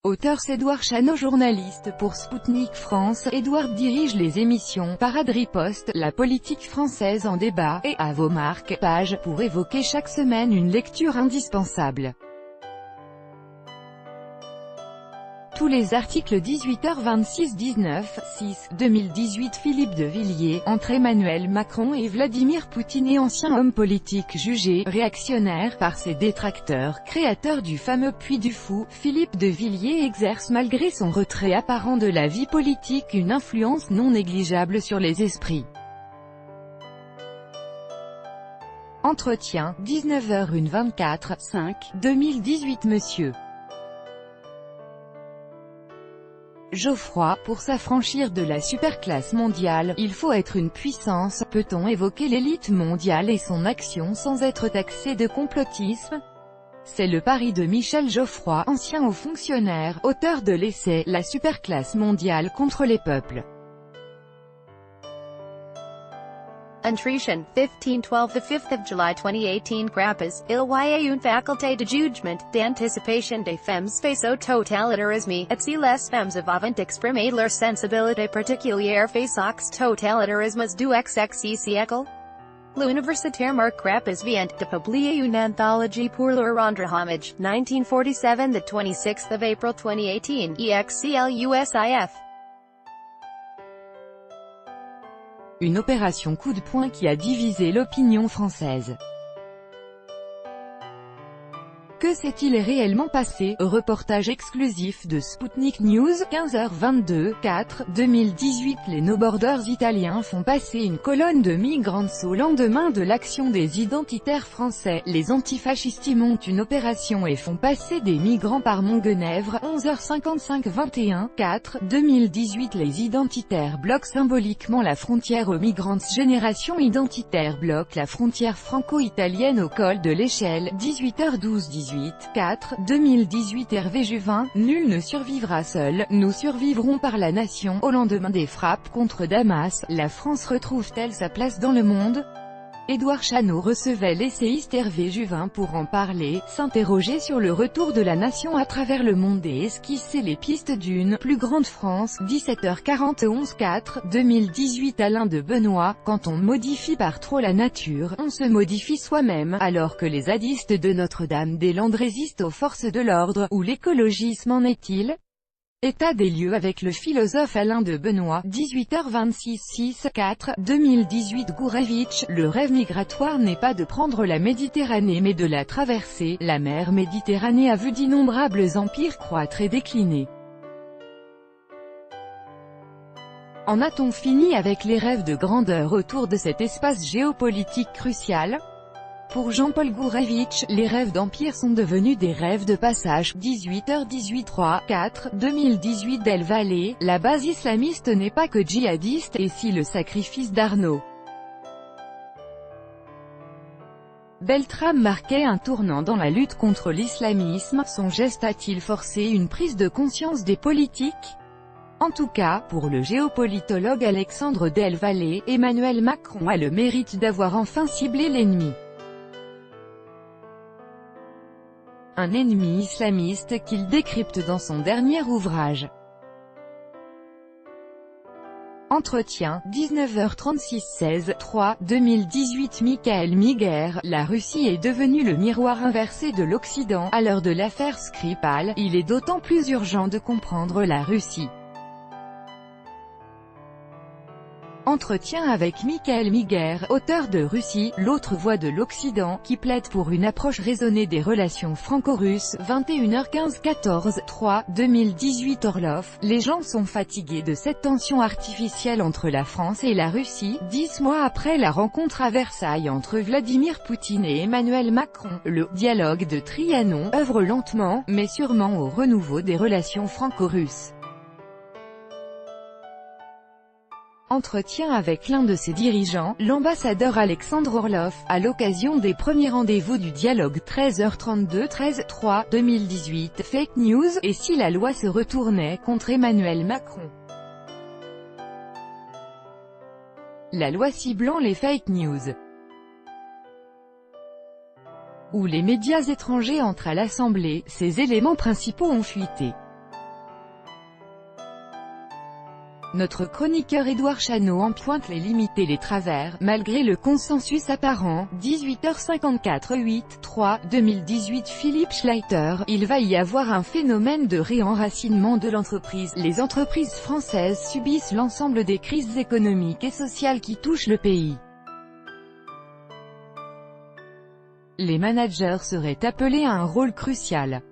Auteur Édouard Chano, journaliste pour Spoutnik France. Édouard dirige les émissions Paradripost, La politique française en débat, et À vos marques, page, pour évoquer chaque semaine une lecture indispensable. Tous les articles 18h26 19 2018 Philippe de Villiers, entre Emmanuel Macron et Vladimir Poutine et ancien homme politique jugé réactionnaire par ses détracteurs, créateur du fameux Puy du Fou, Philippe de Villiers exerce malgré son retrait apparent de la vie politique une influence non négligeable sur les esprits. Entretien, 19h24 2018 Monsieur Geoffroy, pour s'affranchir de la superclasse mondiale, il faut être une puissance. Peut-on évoquer l'élite mondiale et son action sans être taxé de complotisme? C'est le pari de Michel Geoffroy, ancien haut fonctionnaire, auteur de l'essai « La superclasse mondiale contre les peuples ». Entretian, 1512 the 5th of July 2018 Grappas, il y a une faculté de jugement, d'anticipation des femmes face au totalitarisme, et si les femmes avaient exprimé leur sensibilité particulière face aux totalitarismes du XX siècle? L'universitaire Marc Grappas vient de publier une anthologie pour leur rendre hommage, 1947 the 26th of April 2018, EXCLUSIF. Une opération coup de poing qui a divisé l'opinion française. Que s'est-il réellement passé? Reportage exclusif de Spoutnik News, 15h22, 2018. Les no-borders italiens font passer une colonne de migrants au lendemain de l'action des identitaires français. Les antifascistes montent une opération et font passer des migrants par Montgenèvre, 11h55 21, 2018. Les identitaires bloquent symboliquement la frontière aux migrants. Génération identitaire bloque la frontière franco-italienne au col de l'Échelle, 18h12 18. 2018 Hervé Juvin, nul ne survivra seul, nous survivrons par la nation. Au lendemain des frappes contre Damas, la France retrouve-t-elle sa place dans le monde? Édouard Chano recevait l'essayiste Hervé Juvin pour en parler, s'interroger sur le retour de la nation à travers le monde et esquisser les pistes d'une plus grande France. 17h41 2018 Alain de Benoît, quand on modifie par trop la nature, on se modifie soi-même, alors que les zadistes de Notre-Dame-des-Landes résistent aux forces de l'ordre, où l'écologisme en est-il? État des lieux avec le philosophe Alain de Benoît, 18h26 2018 Gourevitch, le rêve migratoire n'est pas de prendre la Méditerranée mais de la traverser. La mer Méditerranée a vu d'innombrables empires croître et décliner. En a-t-on fini avec les rêves de grandeur autour de cet espace géopolitique crucial? Pour Jean-Paul Gourevitch, les rêves d'empire sont devenus des rêves de passage. 18h18 2018 Del Valle, la base islamiste n'est pas que djihadiste, et si le sacrifice d'Arnaud Beltrame marquait un tournant dans la lutte contre l'islamisme, son geste a-t-il forcé une prise de conscience des politiques? En tout cas, pour le géopolitologue Alexandre Del Valle, Emmanuel Macron a le mérite d'avoir enfin ciblé l'ennemi. Un ennemi islamiste qu'il décrypte dans son dernier ouvrage. Entretien, 19h36 2018 Michael Miguer, la Russie est devenue le miroir inversé de l'Occident. À l'heure de l'affaire Skripal, il est d'autant plus urgent de comprendre la Russie. Entretien avec Michael Miguer, auteur de Russie, l'autre voie de l'Occident, qui plaide pour une approche raisonnée des relations franco-russes. 21h15 2018 Orlov, les gens sont fatigués de cette tension artificielle entre la France et la Russie. 10 mois après la rencontre à Versailles entre Vladimir Poutine et Emmanuel Macron, le dialogue de Trianon œuvre lentement, mais sûrement au renouveau des relations franco-russes. Entretien avec l'un de ses dirigeants, l'ambassadeur Alexandre Orlov, à l'occasion des premiers rendez-vous du dialogue. 13h32 2018 Fake news, et si la loi se retournait contre Emmanuel Macron? La loi ciblant les fake news. Où les médias étrangers entrent à l'Assemblée, ces éléments principaux ont fuité. Notre chroniqueur Édouard Chano en pointe les limites et les travers, malgré le consensus apparent. 18h54 8-3, 2018 Philippe Schleiter, il va y avoir un phénomène de réenracinement de l'entreprise. Les entreprises françaises subissent l'ensemble des crises économiques et sociales qui touchent le pays. Les managers seraient appelés à un rôle crucial.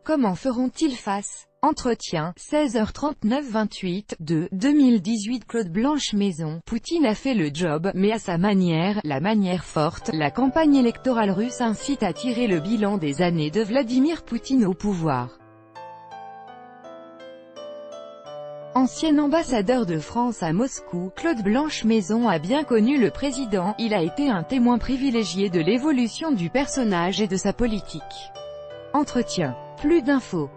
Comment feront-ils face? Entretien, 16h39 28, 2018 Claude Blanche-Maison, Poutine a fait le job, mais à sa manière, la manière forte. La campagne électorale russe incite à tirer le bilan des années de Vladimir Poutine au pouvoir. Ancien ambassadeur de France à Moscou, Claude Blanche-Maison a bien connu le président, il a été un témoin privilégié de l'évolution du personnage et de sa politique. Entretien. Plus d'infos.